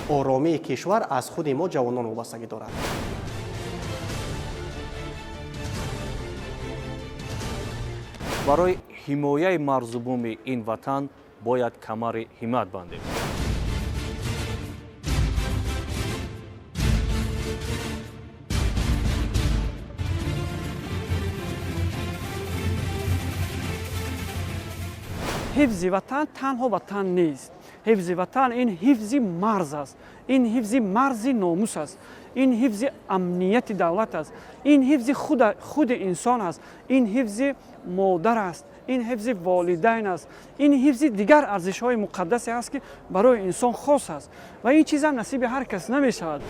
آرامی کشور از خود ما جوانان وابستگی دارد. برای حمایت مردم این وطن باید کمر همت بندیم. حفظ وطن تنها وطن نیست. حفظ وطن این حفظ مرز است. این حفظ مرز ناموس است. این حفظ امنیت دولت است. این حفظ خود انسان است. این حفظ مادر است. این حفظ والدین است. این حفظ دیگر ارزش‌های مقدسی است که برای انسان خاص است و این چیزا نصیب هر کس نمی‌شود.